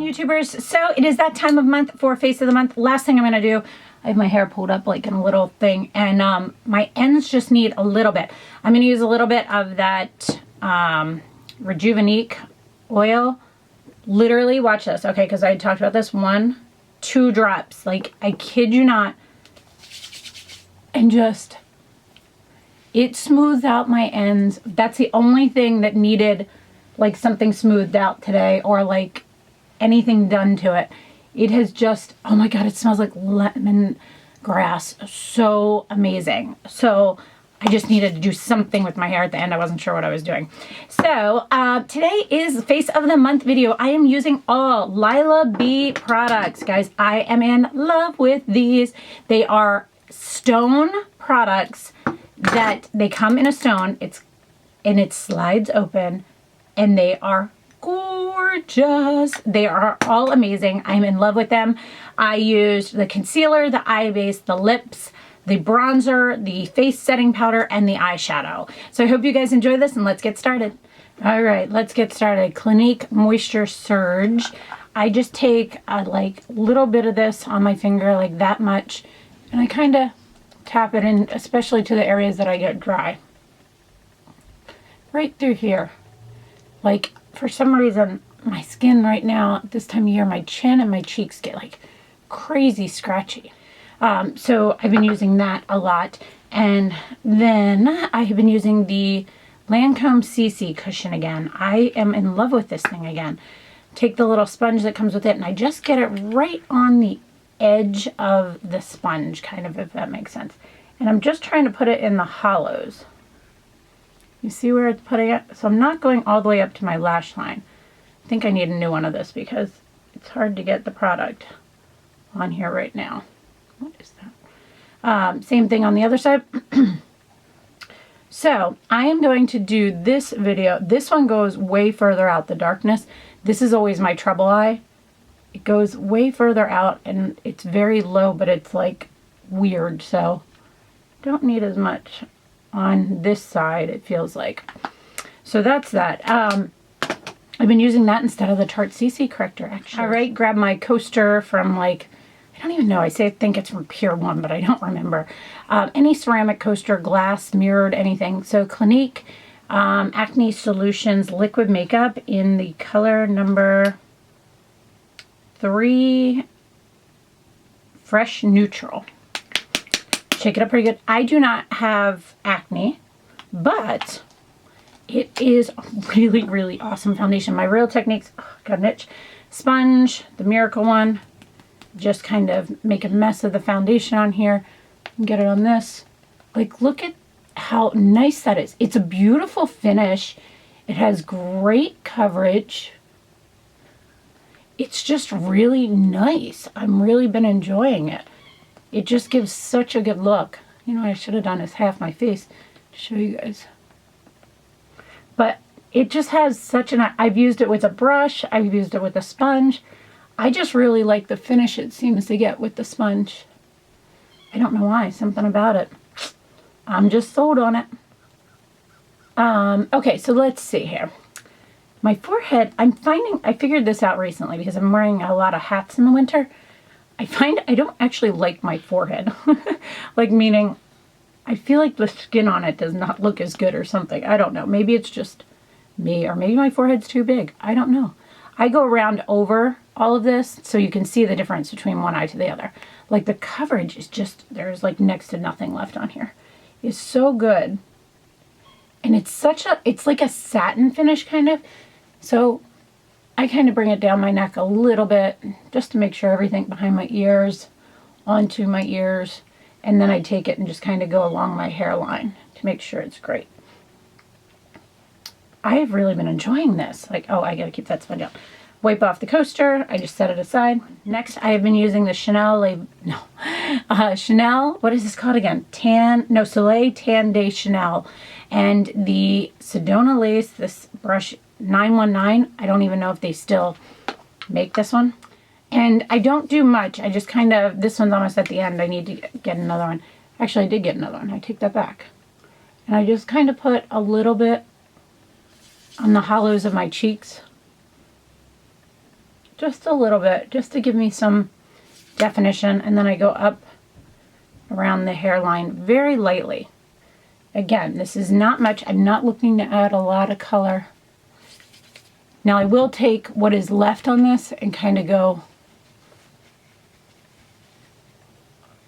again, YouTubers. So it is that time of month for Face of the Month. Last thing I'm going to do, I have my hair pulled up like in a little thing, and my ends just need a little bit. I'm going to use a little bit of that Rejuvenique oil. Literally, watch this, okay, because I had talked about this. 1, 2 drops. Like, I kid you not. And just, it smoothed out my ends. That's the only thing that needed like something smoothed out today, or like anything done to it. It has just, oh my God, it smells like lemon grass. So amazing. So I just needed to do something with my hair at the end. I wasn't sure what I was doing. So today is Face of the Month video. I am using all Lila B products. Guys, I am in love with these. They are stone products that they come in a stone. And it slides open. And they are gorgeous. They are all amazing. I'm in love with them. I used the concealer, the eye base, the lips, the bronzer, the face setting powder, and the eyeshadow. So I hope you guys enjoy this, and let's get started. All right, let's get started. Clinique Moisture Surge. I just take a like little bit of this on my finger, like that much, and I kind of tap it in, especially to the areas that I get dry. Right through here. Like, for some reason, my skin right now, this time of year, my chin and my cheeks get like crazy scratchy. So I've been using that a lot. And then I have been using the Lancome CC cushion again. I am in love with this thing again. Take the little sponge that comes with it, and I just get it right on the edge of the sponge, kind of, if that makes sense. And I'm just trying to put it in the hollows. You see where it's putting it? So I'm not going all the way up to my lash line. I think I need a new one of this because it's hard to get the product on here right now. What is that? Same thing on the other side. So I am going to do this video. This one goes way further out, the darkness. This is always my trouble eye. It goes way further out and it's very low, but it's like weird. So don't need as much on this side, it feels like. So that's that. I've been using that instead of the Tarte CC corrector, actually. All right, grab my coaster from like, I don't even know. I think it's from Pier 1, but I don't remember. Any ceramic coaster, glass, mirrored, anything. So Clinique Acne Solutions Liquid Makeup in the color number 3, Fresh Neutral. Shake it up pretty good. I do not have acne, but it is a really, really awesome foundation. My Real Techniques, oh, got an itch, sponge, the Miracle one, just kind of make a mess of the foundation on here and get it on this. Like, look at how nice that is. It's a beautiful finish. It has great coverage. It's just really nice. I've really been enjoying it. It just gives such a good look. You know what I should have done is half my face to show you guys. But it just has such an... I've used it with a brush. I've used it with a sponge. I just really like the finish it seems to get with the sponge. I don't know why. Something about it. I'm just sold on it. Okay, so let's see here. My forehead, I figured this out recently because I'm wearing a lot of hats in the winter. I find I don't actually like my forehead. Like, meaning I feel like the skin on it does not look as good or something. I don't know. Maybe it's just me, or maybe my forehead's too big. I don't know. I go around over all of this so you can see the difference between one eye to the other. Like, the coverage is just, there's like next to nothing left on here. It's so good. And it's it's like a satin finish kind of. So I kind of bring it down my neck a little bit just to make sure everything behind my ears, onto my ears, and then I take it and just kind of go along my hairline to make sure it's great. I've really been enjoying this. Like, oh, I gotta keep that sponge out. Wipe off the coaster. I just set it aside. Next, I have been using the Chanel, what is this called again? Soleil Tan de Chanel. And the Sedona Lace, this brush 919. I don't even know if they still make this one. And I don't do much. I just kind of, this one's almost at the end. I need to get another one. Actually, I did get another one. I take that back. And I just kind of put a little bit on the hollows of my cheeks. just a little bit, just to give me some definition. And then I go up around the hairline very lightly. Again, this is not much. I'm not looking to add a lot of color. Now I will take what is left on this and kind of go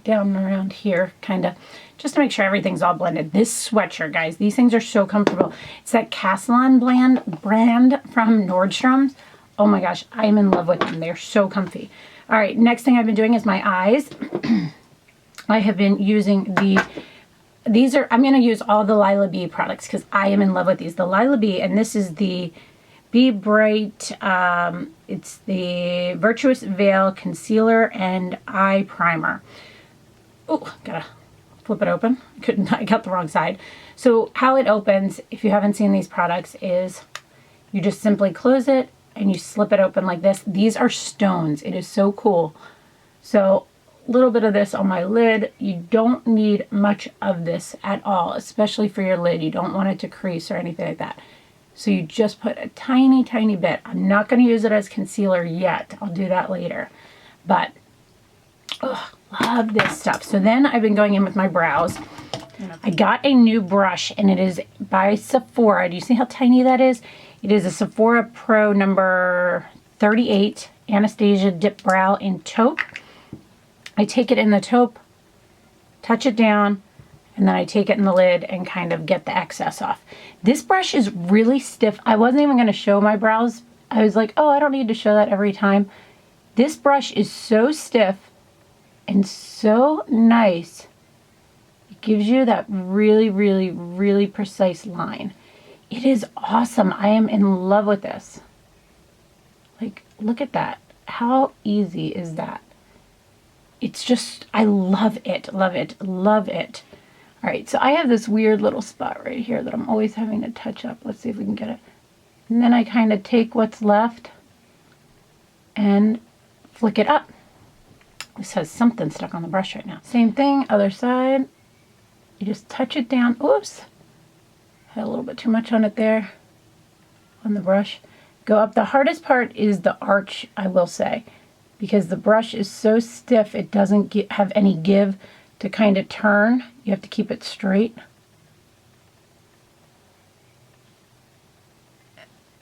down around here, kind of, just to make sure everything's all blended. This sweatshirt, guys, these things are so comfortable. It's that Castellan brand from Nordstrom's. Oh my gosh, I'm in love with them. They're so comfy. All right, next thing I've been doing is my eyes. I have been using I'm going to use all the Lila B products because I am in love with these. The Lila B, and this is the Be Bright, it's the Virtuous Veil Concealer and Eye Primer. Oh, gotta flip it open. I got the wrong side. So how it opens, if you haven't seen these products, is you just simply close it and you slip it open like this. These are stones. It is so cool. So a little bit of this on my lid. You don't need much of this at all, especially for your lid. You don't want it to crease or anything like that. So you just put a tiny, tiny bit. I'm not going to use it as concealer yet. I'll do that later. But, oh, love this stuff. So then I've been going in with my brows. I got a new brush, and it is by Sephora. Do you see how tiny that is? It is a Sephora Pro number 38 Anastasia Dip Brow in Taupe. I take it in the taupe, touch it down, and then I take it in the lid and kind of get the excess off. This brush is really stiff. I wasn't even going to show my brows. I was like, oh, I don't need to show that every time. This brush is so stiff and so nice. It gives you that really, really, really precise line. It is awesome. I am in love with this. Like, look at that. How easy is that? It's just, I love it, love it, love it. All right, so I have this weird little spot right here that I'm always having to touch up. Let's see if we can get it. And then I kind of take what's left and flick it up. This has something stuck on the brush right now. Same thing, other side. You just touch it down. Oops. Had a little bit too much on it there, on the brush. Go up. The hardest part is the arch, I will say, because the brush is so stiff it doesn't have any give to kind of turn. You have to keep it straight.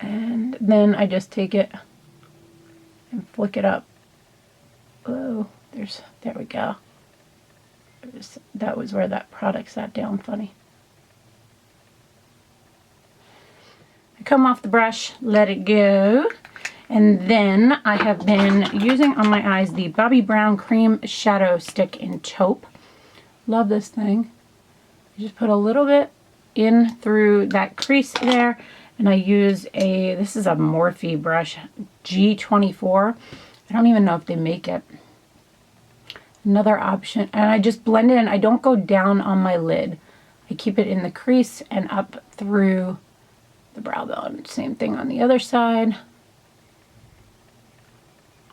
And then I just take it and flick it up. Oh, there we go. That was where that product sat down funny. I come off the brush, let it go. And then I have been using on my eyes the Bobbi Brown Cream Shadow Stick in Taupe. Love this thing. I just put a little bit in through that crease there. And I use this is a Morphe brush, G24. I don't even know if they make it. Another option. And I just blend it in. I don't go down on my lid. I keep it in the crease and up through the brow bone. Same thing on the other side.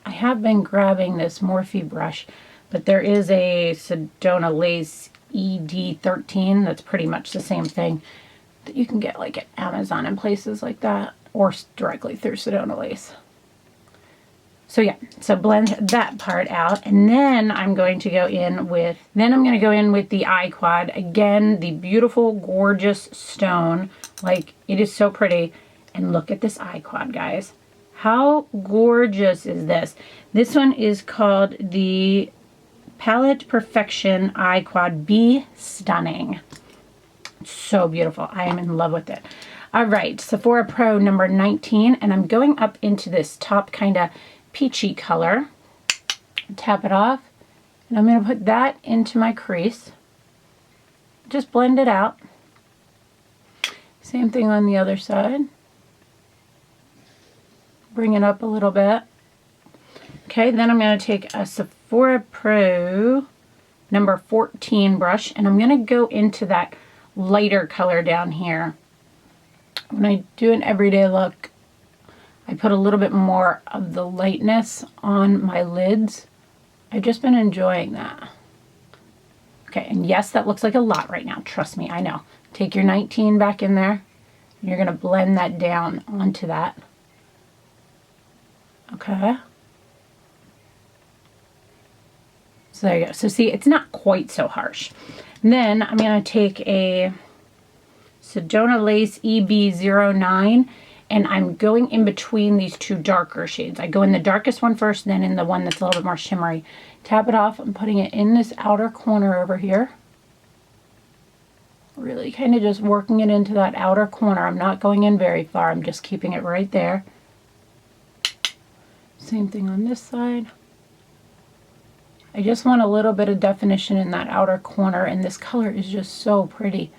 I have been grabbing this Morphe brush, but there is a Sedona Lace ED13 that's pretty much the same thing that you can get like at Amazon and places like that, or directly through Sedona Lace. So yeah, so blend that part out, and then I'm going to go in with the eye quad. Again, the beautiful, gorgeous stone. Like, it is so pretty. And look at this eye quad, guys. How gorgeous is this? This one is called the Palette Perfection Eye Quad B Stunning. So beautiful. I am in love with it. All right, Sephora Pro number 19, and I'm going up into this top kind of peachy color. Tap it off, and I'm going to put that into my crease. Just blend it out. Same thing on the other side. Bring it up a little bit. Okay, then I'm going to take a Sephora Pro number 14 brush, and I'm going to go into that lighter color down here. When I do an everyday look, I put a little bit more of the lightness on my lids. I've just been enjoying that. Okay, and yes, that looks like a lot right now. Trust me, I know. Take your 19 back in there, and you're going to blend that down onto that. Okay. So there you go. So see, it's not quite so harsh. And then I'm going to take a Sedona Lace EB09, and I'm going in between these two darker shades. I go in the darkest one first, then in the one that's a little bit more shimmery. Tap it off. I'm putting it in this outer corner over here. Really kind of just working it into that outer corner. I'm not going in very far. I'm just keeping it right there. Same thing on this side. I just want a little bit of definition in that outer corner, and this color is just so pretty.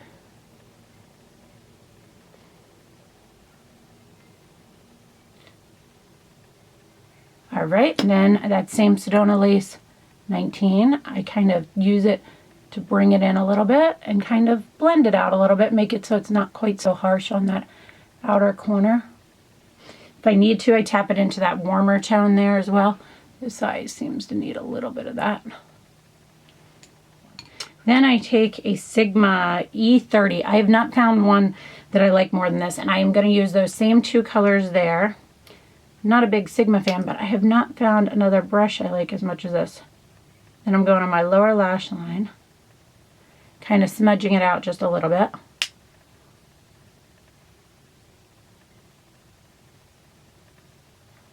All right, and then that same Sedona Lace 19, I kind of use it to bring it in a little bit and kind of blend it out a little bit, make it so it's not quite so harsh on that outer corner. If I need to, I tap it into that warmer tone there as well. This side seems to need a little bit of that. Then I take a Sigma E30. I have not found one that I like more than this, and I am going to use those same two colors there. I'm not a big Sigma fan, but I have not found another brush I like as much as this. Then I'm going on my lower lash line, kind of smudging it out just a little bit.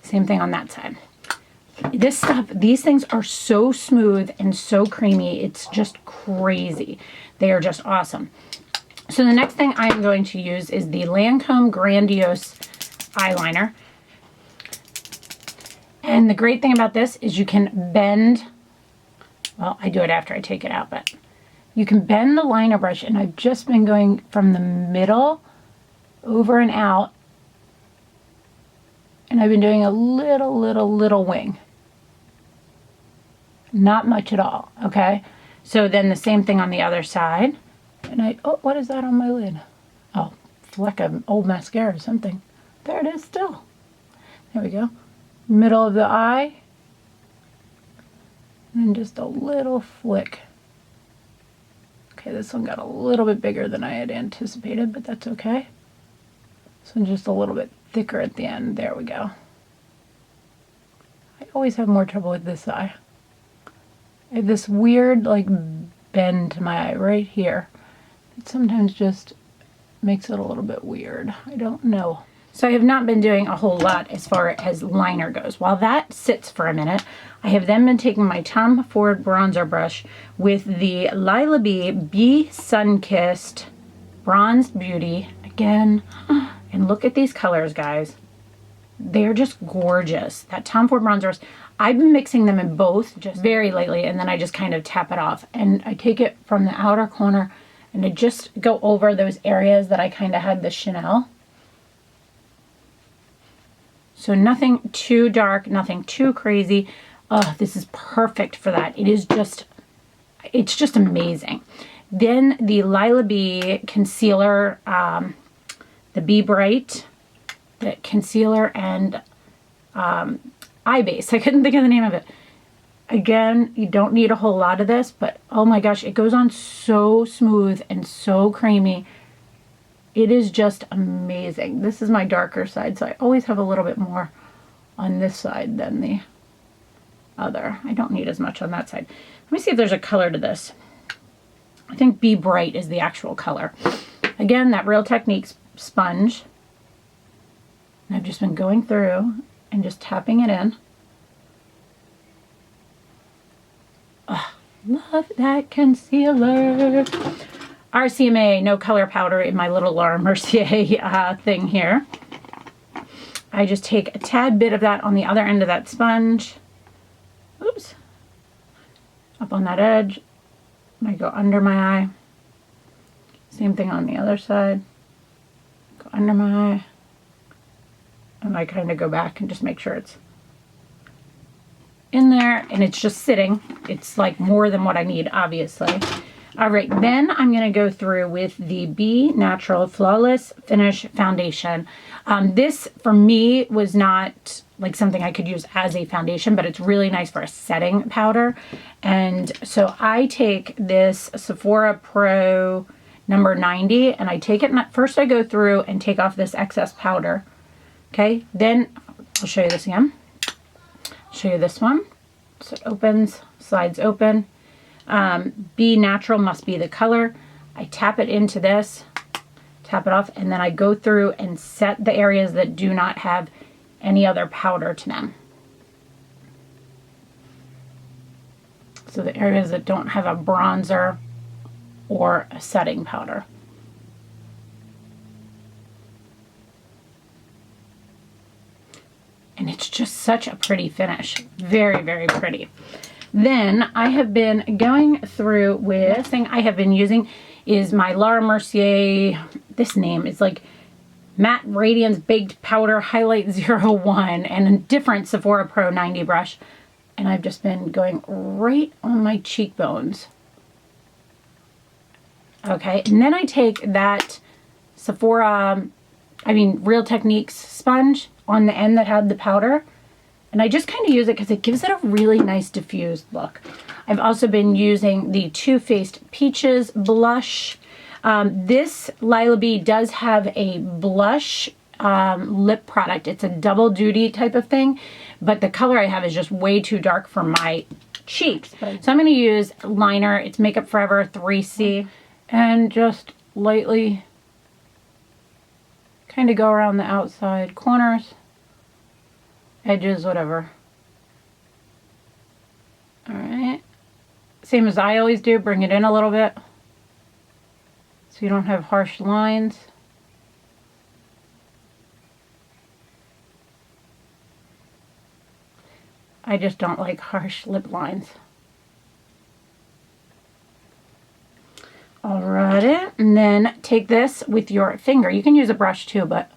Same thing on that side. This stuff, these things are so smooth and so creamy. It's just crazy. They are just awesome. So the next thing I'm going to use is the Lancome Grandiose eyeliner. And the great thing about this is you can bend, well, I do it after I take it out, but you can bend the liner brush, and I've just been going from the middle over and out, and I've been doing a little wing. Not much at all, okay? So then the same thing on the other side. And oh, what is that on my lid? Oh, it's like an old mascara or something. There it is still. There we go. Middle of the eye. And just a little flick. Okay, this one got a little bit bigger than I had anticipated, but that's okay. So just a little bit thicker at the end. There we go. I always have more trouble with this eye. I have this weird like bend to my eye right here. It sometimes just makes it a little bit weird. I don't know. So I have not been doing a whole lot as far as liner goes. While that sits for a minute, I have then been taking my Tom Ford bronzer brush with the Lila Bee Sun-Kissed Bronzed Beauty. Again, and look at these colors, guys. They're just gorgeous. That Tom Ford bronzer, I've been mixing them in both just very lightly, and then I just kind of tap it off. And I take it from the outer corner, and I just go over those areas that I kind of had the Chanel. So nothing too dark, nothing too crazy. Oh, this is perfect for that. It is just, it's just amazing. Then the Lila Bee concealer, the Be Bright, the concealer and eye base. I couldn't think of the name of it. Again, you don't need a whole lot of this, but oh my gosh, it goes on so smooth and so creamy. It is just amazing. This is my darker side, so I always have a little bit more on this side than the other. I don't need as much on that side. Let me see if there's a color to this. I think Be Bright is the actual color. Again, that Real Techniques sponge. And I've just been going through and just tapping it in. Oh, love that concealer. RCMA, no color powder in my little Mercier thing here. I just take a tad bit of that on the other end of that sponge. Oops. Up on that edge. And I go under my eye. Same thing on the other side. Go under my eye. And I kind of go back and just make sure it's in there, and it's just sitting. It's like more than what I need, obviously. All right, then I'm going to go through with the Be Natural Flawless Finish Foundation. This, for me, was not like something I could use as a foundation, but it's really nice for a setting powder. And so I take this Sephora Pro number 90, and I take it, and first I go through and take off this excess powder. Okay, then I'll show you this again. show you this one. So it opens, slides open. Be Natural must be the color. I tap it into this, tap it off, and then I go through and set the areas that do not have any other powder to them. So the areas that don't have a bronzer or a setting powder. And it's just such a pretty finish. Very, very pretty. Then I have been going through with, this thing I have been using is my Laura Mercier, this name is like Matte Radiance Baked Powder Highlight 01 and a different Sephora Pro 90 brush. And I've just been going right on my cheekbones. Okay, and then I take that Real Techniques sponge on the end that had the powder, and I just kind of use it because it gives it a really nice diffused look. I've also been using the Too Faced Peaches blush. This Lila B does have a blush lip product. It's a double duty type of thing, but the color I have is just way too dark for my cheeks. So I'm going to use liner. It's Makeup Forever 3C, and just lightly kind of go around the outside corners, edges, whatever. All right. Same as I always do, bring it in a little bit so you don't have harsh lines. I just don't like harsh lip lines. Alrighty, and then take this with your finger. You can use a brush too, but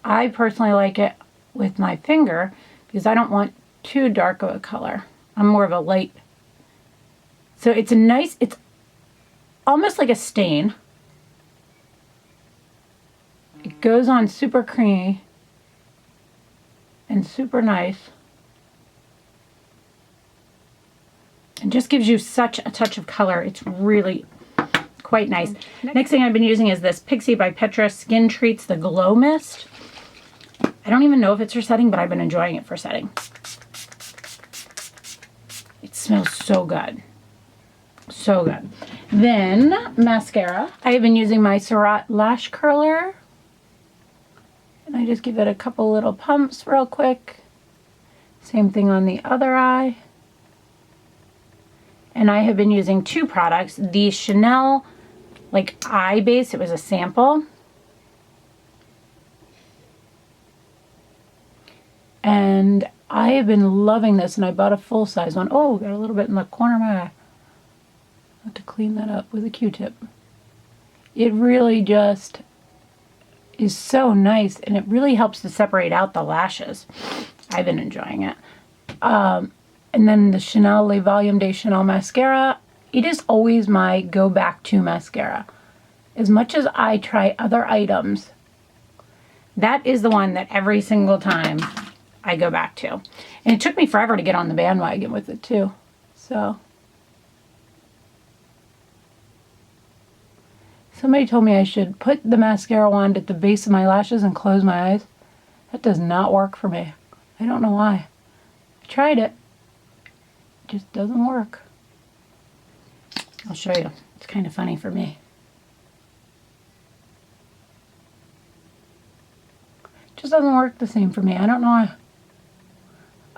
I personally like it with my finger because I don't want too dark of a color. I'm more of a light. So it's a nice, it's almost like a stain. It goes on super creamy and super nice. And just gives you such a touch of color. It's really quite nice. Next thing I've been using is this Pixi by Petra Skin Treats the Glow Mist. I don't even know if it's for setting, but I've been enjoying it for setting. It smells so good. So good. Then mascara. I have been using my Surratt Lash Curler. And I just give it a couple little pumps real quick. Same thing on the other eye. And I have been using two products. The Chanel eye base. It was a sample. And I have been loving this, and I bought a full size one. Oh, got a little bit in the corner of my eye. I have to clean that up with a Q-tip. It really just is so nice, and it really helps to separate out the lashes. I've been enjoying it. And then the Chanel Le Volume de Chanel mascara. It is always my go back to mascara. As much as I try other items, that is the one that every single time I go back to. And it took me forever to get on the bandwagon with it too. So somebody told me I should put the mascara wand at the base of my lashes and close my eyes. That does not work for me. I don't know why. I tried it. It just doesn't work. I'll show you. It's kind of funny for me. It just doesn't work the same for me. I don't know why.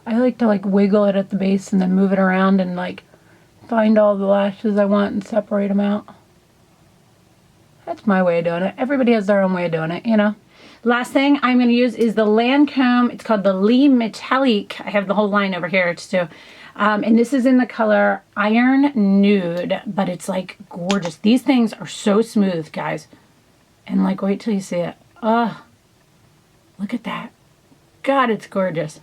I like to wiggle it at the base and then move it around and find all the lashes I want and separate them out. That's my way of doing it. Everybody has their own way of doing it, you know. Last thing I'm going to use is the Lancome. It's called the Le Metallique. I have the whole line over here too. And this is in the color Iron Nude, but it's gorgeous. These things are so smooth, guys. And wait till you see it. Oh, look at that. God, it's gorgeous.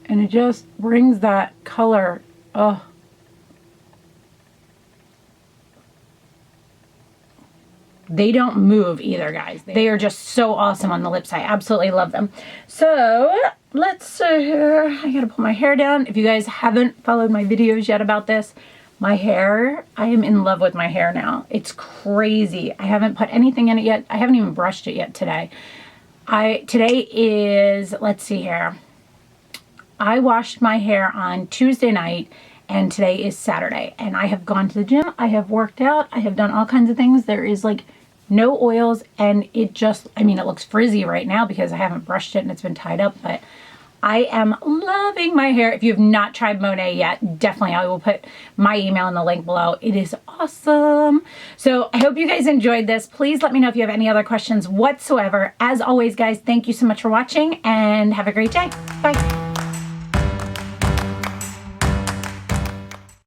And it just brings that color. Oh. They don't move either, guys. They are just so awesome on the lips. I absolutely love them. So let's see here. I gotta pull my hair down. If you guys haven't followed my videos yet about this, my hair, I am in love with my hair now. It's crazy. I haven't put anything in it yet. I haven't even brushed it yet today. Today is, let's see here. I washed my hair on Tuesday night and today is Saturday, and I have gone to the gym, I have worked out, I have done all kinds of things. There is like no oils, and it just, I mean, it looks frizzy right now because I haven't brushed it and it's been tied up, but I am loving my hair. If you have not tried Monet yet, definitely, I will put my email in the link below. It is awesome. So I hope you guys enjoyed this. Please let me know if you have any other questions whatsoever. As always, guys, thank you so much for watching and have a great day. Bye.